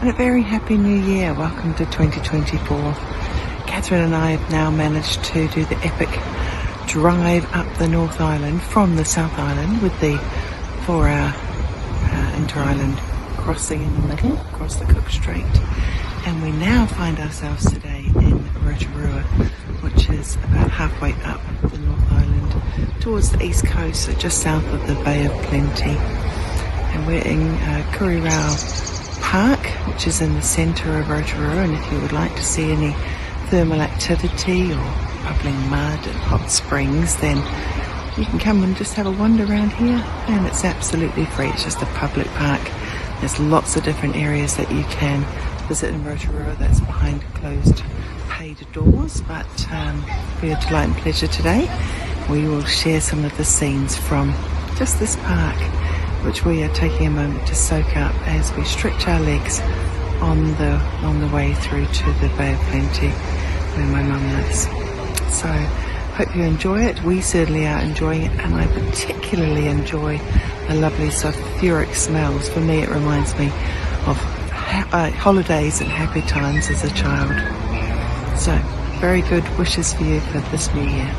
and a very happy new year. Welcome to 2024. Kathryn and I have now managed to do the epic drive up the North Island from the South Island with the 4-hour inter-island crossing in the middle, across the Cook Strait. And we now find ourselves today in Rotorua, which is about halfway up the North Island towards the east coast, so just south of the Bay of Plenty. And we're in Kuirau Park, which is in the centre of Rotorua, and if you would like to see any thermal activity or bubbling mud and hot springs, then you can come and just have a wander around here, and it's absolutely free. It's just a public park. There's lots of different areas that you can visit in Rotorua that's behind closed paid doors, but for your delight and pleasure today, we will share some of the scenes from just this park, which we are taking a moment to soak up as we stretch our legs on the way through to the Bay of Plenty where my mum lives. So hope you enjoy it. We certainly are enjoying it, and I particularly enjoy the lovely sulphuric smells. For me, it reminds me of holidays and happy times as a child. So very good wishes for you for this new year.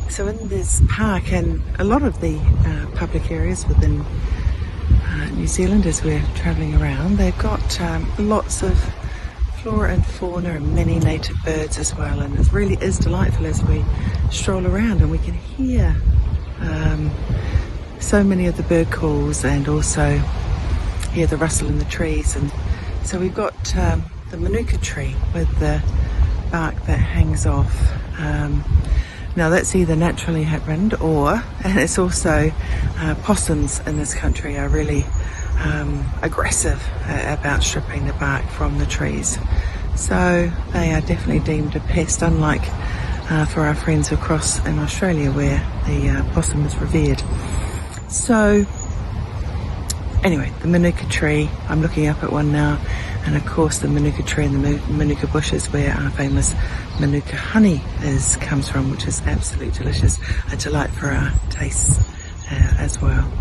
So in this park and a lot of the public areas within New Zealand, as we're travelling around, they've got lots of flora and fauna and many native birds as well, and it really is delightful as we stroll around and we can hear so many of the bird calls and also hear the rustle in the trees. And so we've got the manuka tree with the bark that hangs off. Now that's either naturally happened or, and it's also possums in this country are really aggressive about stripping the bark from the trees. So they are definitely deemed a pest, unlike for our friends across in Australia where the possum is revered. So anyway, the manuka tree, I'm looking up at one now, and of course the manuka tree and the manuka bushes where our famous manuka honey comes from, which is absolutely delicious, a delight for our tastes as well.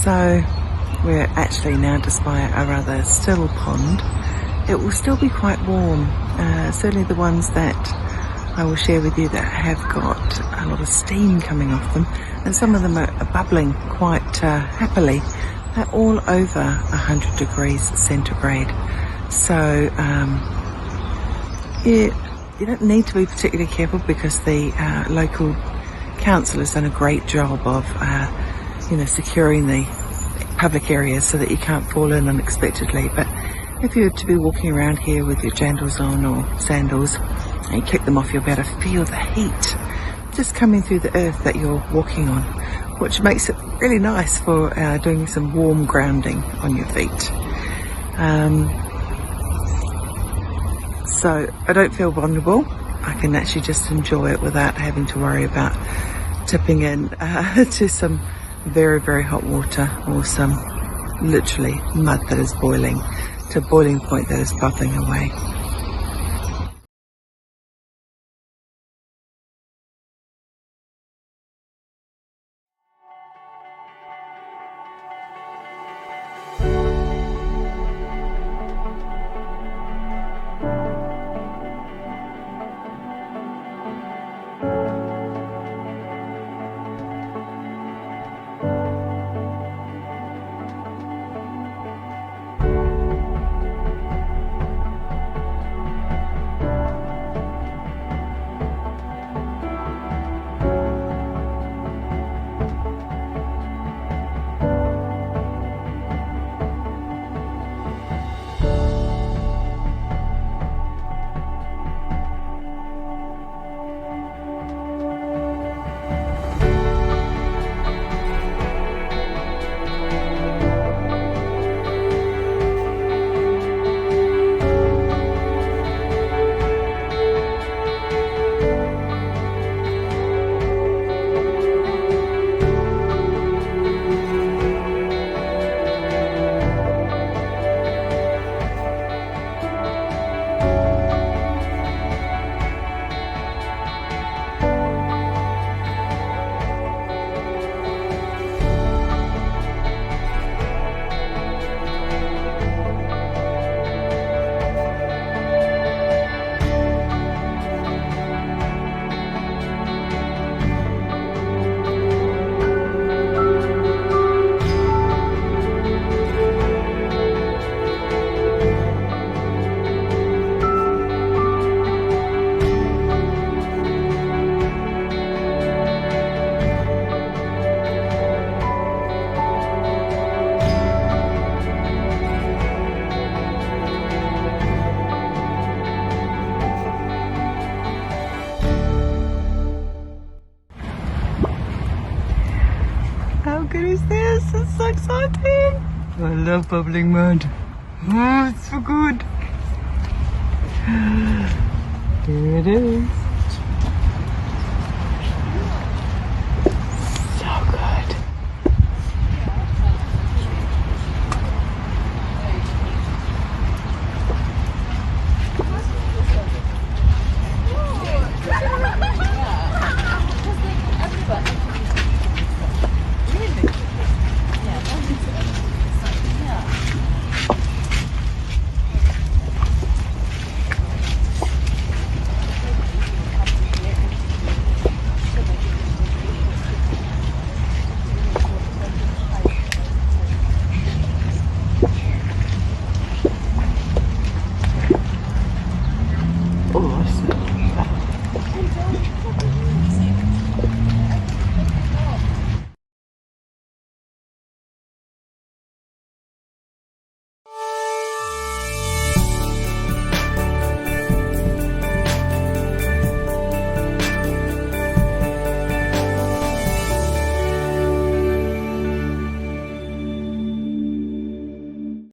So we're actually now just by a rather still pond. It will still be quite warm, certainly the ones that I will share with you that have got a lot of steam coming off them, and some of them are bubbling quite happily. They're all over 100 degrees centigrade. So you don't need to be particularly careful because the local council has done a great job of securing the public areas so that you can't fall in unexpectedly. But if you were to be walking around here with your jandals on or sandals and you kick them off, you'll be able to feel the heat just coming through the earth that you're walking on, which makes it really nice for doing some warm grounding on your feet. So I don't feel vulnerable. I can actually just enjoy it without having to worry about tipping in to some very, very hot water or some literally mud that is boiling to a boiling point that is bubbling away. How good is this? It's so exciting. I love bubbling mud. Oh, it's so good. Here it is.